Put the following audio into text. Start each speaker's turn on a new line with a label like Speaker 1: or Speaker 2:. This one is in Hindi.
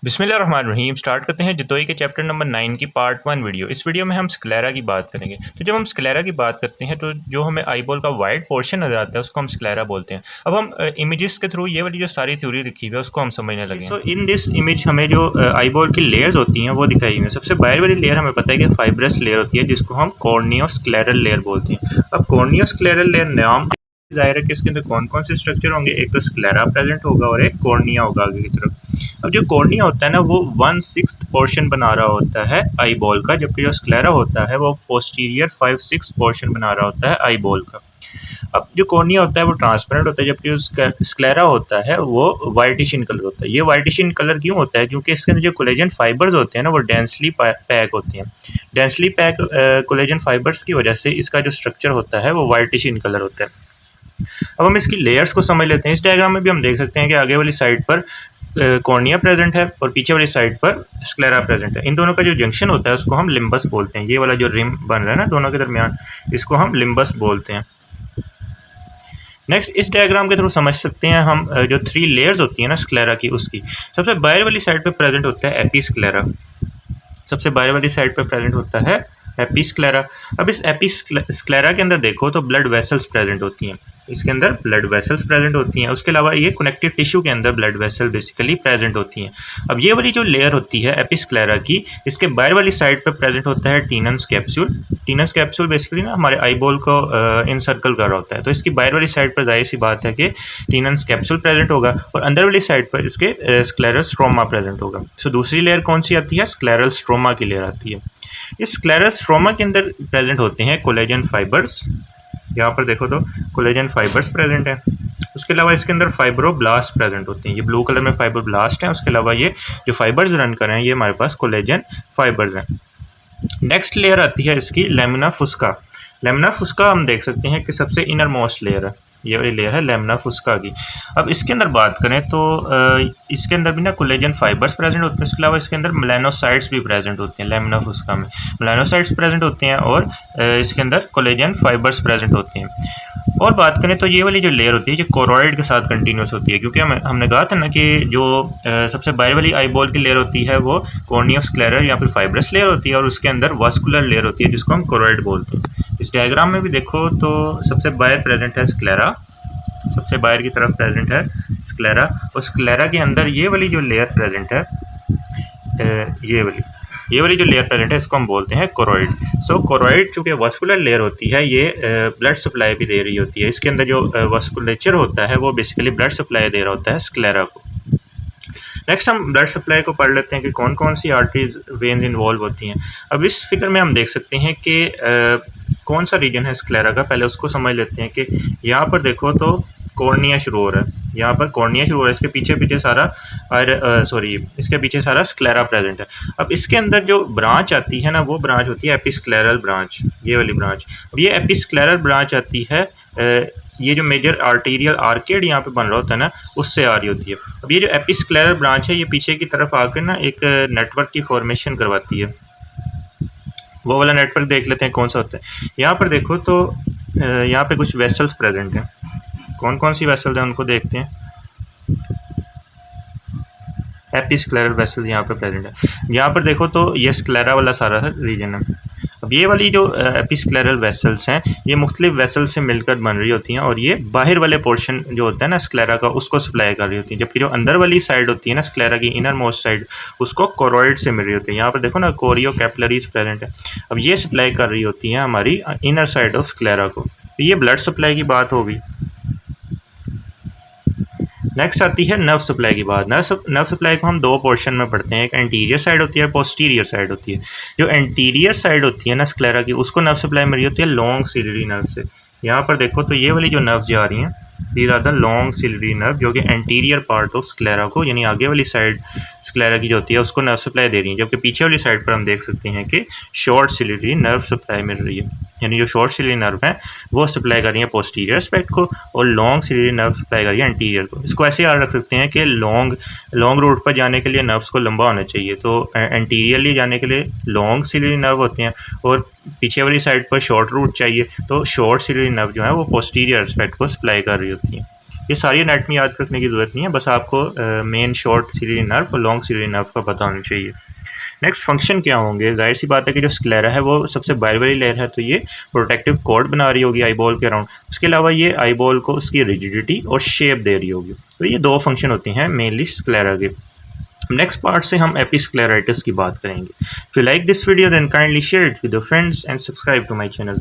Speaker 1: बिस्मिल्लाहिर्रहमानिर्रहीम। स्टार्ट करते हैं जतोई के चैप्टर नंबर 9 की पार्ट 1 वीडियो। इस वीडियो में हम स्क्लेरा की बात करेंगे। तो जब हम स्क्लेरा की बात करते हैं तो जो हमें आईबॉल का वाइट पोर्शन नजर आता है उसको हम स्क्लेरा बोलते हैं। अब हम इमेजेस के थ्रू ये वाली जो सारी थ्योरी लिखी हुई है उसको हम समझने लगे। सो इन दिस इमेज हमें जो आईबॉल की लेयर्स होती हैं वो दिखाई हुई हैं। सबसे बाहर वाली लेयर हमें पता है कि फाइब्रस लेयर होती है जिसको हम कॉर्नियोस्क्लेरल लेयर बोलते हैं। अब कॉर्नियोस्क्लेरल लेयर नाम ज़ाहिर है कि इसके अंदर कौन कौन से स्ट्रक्चर होंगे, एक तो स्क्लेरा प्रेजेंट होगा और एक कॉर्निया होगा आगे की तरफ। अब जो कॉर्निया होता है ना वो 1/6 पोर्शन बना रहा होता है आई बॉल का, जबकि जो स्क्लेरा होता है वो पोस्टीरियर 5/6 पोर्शन बना रहा होता है आई बॉल का। अब जो कॉर्निया होता है वो ट्रांसपेरेंट होता है, जबकि उसका स्क्लेरा होता है वो वाइटिश इन कलर होता है। ये वाइटिश इन कलर क्यों होता है? क्योंकि इसके अंदर जो कोलेजन फाइबर्स होते हैं ना वो डेंसली पैक होते हैं। डेंसली पैक कोलेजन फाइबर्स की वजह से इसका जो स्ट्रक्चर होता है वो वाइटिश इन कलर होता है। अब हम इसकी लेयर्स को समझ लेते हैं। इस डायग्राम में भी हम देख सकते हैं कि आगे वाली साइड पर कॉर्निया प्रेजेंट है और पीछे वाली साइड पर स्क्लेरा प्रेजेंट है। इन दोनों का जो जंक्शन होता है उसको हम लिम्बस बोलते हैं। ये वाला जो रिम बन रहा है ना दोनों के दरमियान, इसको हम लिम्बस बोलते हैं। नेक्स्ट इस डायग्राम के थ्रू समझ सकते हैं हम जो 3 लेयर्स होती हैं ना स्क्लेरा की, उसकी सबसे बाहर वाली साइड पर प्रेजेंट होता है एपिस्क्लेरा। सबसे बाहर वाली साइड पर प्रेजेंट होता है एपिस्क्लेरा। अब इस एपिस्क्लेरा के अंदर देखो तो ब्लड वेसल्स प्रेजेंट होती हैं। इसके अंदर ब्लड वेसल्स प्रेजेंट होती हैं। उसके अलावा ये कनेक्टिव टिश्यू के अंदर ब्लड वेसल बेसिकली प्रेजेंट होती हैं। अब ये वाली जो लेयर होती है एपिस्क्लेरा की, इसके बाहर वाली साइड पर प्रेजेंट होता है टीनस कैप्सूल। टीनस कैप्सूल बेसिकली ना हमारे आईबॉल को इनसर्कल कर रहा होता है, तो इसकी बाहर वाली साइड पर जाहिर सी बात है कि टीनस कैप्सूल प्रेजेंट होगा और अंदर वाली साइड पर इसके स्क्लेरल स्ट्रोमा प्रेजेंट होगा। सो दूसरी लेयर कौन सी आती है? स्क्लेरल स्ट्रोमा की लेयर आती है। इस स्क्लेरल स्ट्रोमा के अंदर प्रेजेंट होते हैं कोलेजन फाइबर्स। यहाँ पर देखो तो कोलेजन फाइबर्स प्रेजेंट है। उसके अलावा इसके अंदर फाइब्रोब्लास्ट प्रेजेंट होते हैं। ये ब्लू कलर में फाइब्रोब्लास्ट हैं। उसके अलावा ये जो फाइबर्स रन कर रहे हैं ये हमारे पास कोलेजन फाइबर्स हैं। नेक्स्ट लेयर आती है इसकी लेमिना फुस्का। लेमिना फुस्का हम देख सकते हैं कि सबसे इनर मोस्ट लेयर है। ये वाली लेयर है लेमिना फुस्का की। अब इसके अंदर बात करें तो इसके अंदर भी ना कोलेजन फाइबर्स प्रेजेंट होते हैं। इसके अलावा इसके अंदर मेलानोसाइट्स भी प्रेजेंट होते हैं। लेमिना फुस्का में मेलानोसाइट्स प्रेजेंट होते हैं और इसके अंदर कोलेजन फाइबर्स प्रेजेंट होते हैं। और बात करें तो ये वाली जो लेयर होती है ये कोरोइड के साथ कंटिन्यूस होती है, क्योंकि हमने कहा था ना कि जो सबसे बाहर वाली आईबॉल की लेयर होती है वो कॉर्नियोस्क्लेरल या फिर फाइब्रस लेयर होती है और उसके अंदर वास्कुलर लेयर होती है जिसको हम कोरोइड बोलते हैं। इस डायग्राम में भी देखो तो सबसे बाहर प्रेजेंट है स्क्लेरा, सबसे बाहर की तरफ प्रेजेंट है स्क्लेरा और स्क्लेरा के अंदर ये वाली जो लेयर प्रेजेंट है ये वाली जो लेयर प्रेजेंट है इसको हम बोलते हैं कोरोइड। सो कोरोइड चूँकि वास्कुलर लेयर होती है ये ब्लड सप्लाई भी दे रही होती है। इसके अंदर जो वास्कुलेचर होता है वो बेसिकली ब्लड सप्लाई दे रहा होता है स्क्लेरा को। नेक्स्ट हम ब्लड सप्लाई को पढ़ लेते हैं कि कौन कौन सी आर्टरीज वेन्स इन्वॉल्व होती हैं। अब इस फिगर में हम देख सकते हैं कि कौन सा रीजन है स्क्लेरा का, पहले उसको समझ लेते हैं कि यहाँ पर देखो तो कॉर्निया शुरू हो रहा है। यहाँ पर कॉर्निया शुरू हो रहा है, इसके पीछे पीछे सारा इसके पीछे सारा स्क्लेरा प्रेजेंट है। अब इसके अंदर जो ब्रांच आती है ना वो ब्रांच होती है एपिस्क्लेरल ब्रांच, ये वाली ब्रांच। अब ये एपिस्क्लेरल ब्रांच आती है ये जो मेजर आर्टीरियल आर्केड यहाँ पे बन रहा होता है ना उससे आ रही होती है। अब ये जो एपिस्क्लेरल ब्रांच है ये पीछे की तरफ आकर ना एक नेटवर्क की फॉर्मेशन करवाती है। वो वाला नेटवर्क देख लेते हैं कौन सा होता है। यहाँ पर देखो तो यहाँ पे कुछ वेसल्स प्रेजेंट हैं। कौन कौन सी वेसल्स हैं उनको देखते हैं। एपिस्क्लेरल वेसल्स यहाँ पे प्रेजेंट है। यहाँ पर देखो तो ये स्क्लेरा वाला सारा रीजन है। अब ये वाली जो एपिस्क्लेरल वेसल्स हैं ये मुख्तलिफ वेसल्स से मिलकर बन रही होती हैं और ये बाहर वाले पोर्शन जो होता है ना स्क्लेरा का उसको सप्लाई कर रही होती हैं, जबकि जो अंदर वाली साइड होती है ना स्क्लेरा की इनर मोस्ट साइड उसको कोरोइड से मिल रही होती है। यहाँ पर देखो ना कोरियो कैपिलरीज प्रेजेंट है। अब ये सप्लाई कर रही होती हैं हमारी इनर साइड ऑफ स्क्लेरा को। तो ये ब्लड सप्लाई की बात होगी। नेक्स्ट आती है नर्व सप्लाई की बात। नर्व सप्लाई को हम 2 पोर्शन में पढ़ते हैं, एक एंटीरियर साइड होती है, पोस्टीरियर साइड होती है। जो एंटीरियर साइड होती है ना स्क्लेरा की उसको नर्व सप्लाई मिल रही होती है लॉन्ग सिलियरी नर्व से। यहाँ पर देखो तो ये वाली जो नर्व जा रही हैं these are the long ciliary nerve जो कि एंटीरियर पार्ट ऑफ स्क्लेरा को यानी आगे वाली साइड स्क्लेरा की जो होती है उसको नर्व सप्लाई दे रही है, जबकि पीछे वाली साइड पर हम देख सकते हैं कि शॉर्ट सिलियरी नर्व सप्लाई मिल रही है। यानी जो शॉर्ट सिलियरी नर्व है वो सप्लाई कर रही है पोस्टीरियर एस्पेक्ट को और लॉन्ग सिलियरी नर्व सप्लाई कर रही है एंटीरियर को। इसको ऐसे याद रख सकते हैं कि लॉन्ग रूट पर जाने के लिए नर्व्स को लंबा होना चाहिए, तो एंटीरियरली जाने के लिए लॉन्ग सिलियरी नर्व होते हैं और पीछे वाली साइड पर शॉर्ट रूट चाहिए तो शॉर्ट सिलियरी नर्व जो है वो पोस्टीरियर एस्पेक्ट को सप्लाई कर रही होती है। ये सारी एनाटमी याद रखने की ज़रूरत नहीं है, बस आपको मेन शॉर्ट सिलियरी नर्व और लॉन्ग सिलियरी नर्व का पता होना चाहिए। नेक्स्ट फंक्शन क्या होंगे, जाहिर सी बात है कि जो स्क्लेरा है वो सबसे बाहर वाली लेयर है, तो ये प्रोटेक्टिव कॉर्ड बना रही होगी आईबॉल के अराउंड। उसके अलावा ये आईबॉल को उसकी रिजिडिटी और शेप दे रही होगी। तो ये दो फंक्शन होती हैं मेनली स्क्लेरा के। नेक्स्ट पार्ट से हम एपिस्क्लेराइटिस की बात करेंगे। If you like this video then kindly share it with your friends and subscribe to my channel.